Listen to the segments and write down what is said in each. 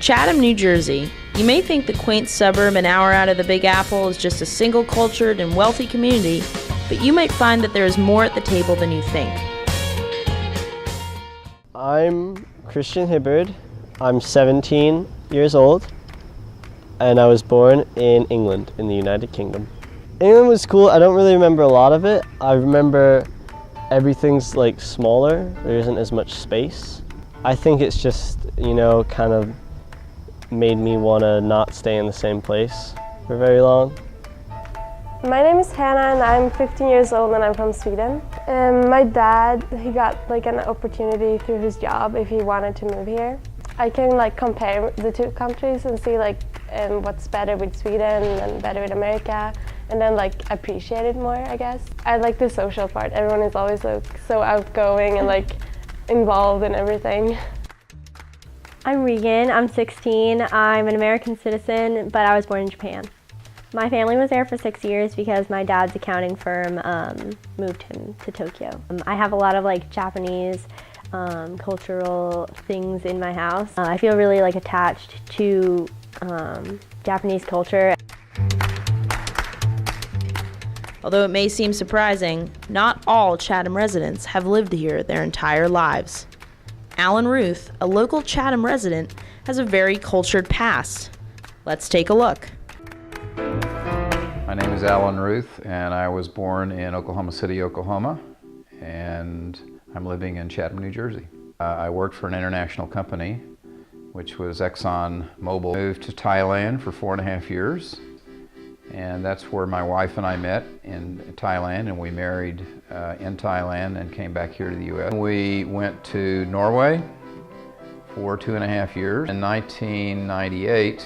Chatham, New Jersey. You may think the quaint suburb an hour out of the Big Apple is just a single cultured and wealthy community, but you might find that there is more at the table than you think. I'm Christian Hibbard. I'm 17 years old, and I was born in England, in the United Kingdom. England was cool. I don't really remember a lot of it. I remember everything's like smaller. There isn't as much space. I think it's just, kind of made me want to not stay in the same place for very long. My name is Hannah and I'm 15 years old and I'm from Sweden. My dad, he got an opportunity through his job if he wanted to move here. I can compare the two countries and see what's better with Sweden and better with America, and then appreciate it more, I guess. I like the social part. Everyone is always so outgoing and involved in everything. I'm Regan, I'm 16, I'm an American citizen, but I was born in Japan. My family was there for 6 years because my dad's accounting firm moved him to Tokyo. I have a lot of Japanese cultural things in my house. I feel really attached to Japanese culture. Although it may seem surprising, not all Chatham residents have lived here their entire lives. Alan Ruth, a local Chatham resident, has a very cultured past. Let's take a look. My name is Alan Ruth, and I was born in Oklahoma City, Oklahoma, and I'm living in Chatham, New Jersey. I worked for an international company, which was Exxon Mobil. Moved to Thailand for 4.5 years, and that's where my wife and I met, in Thailand, and we married in Thailand and came back here to the U.S. We went to Norway for 2.5 years. In 1998,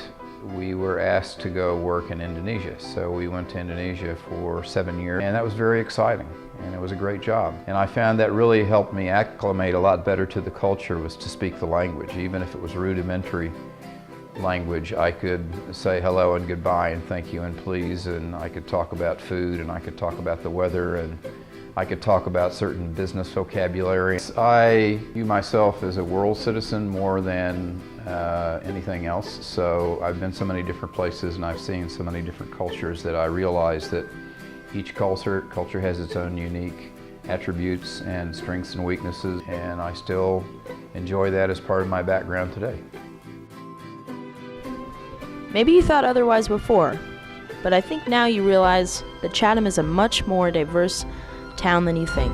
we were asked to go work in Indonesia. So we went to Indonesia for 7 years, and that was very exciting, and it was a great job. And I found that really helped me acclimate a lot better to the culture, was to speak the language. Even if it was rudimentary language, I could say hello and goodbye and thank you and please, and I could talk about food, and I could talk about the weather, and I could talk about certain business vocabulary. I view myself as a world citizen more than anything else, so I've been so many different places and I've seen so many different cultures that I realize that each culture has its own unique attributes and strengths and weaknesses, and I still enjoy that as part of my background today. Maybe you thought otherwise before, but I think now you realize that Chatham is a much more diverse town than you think.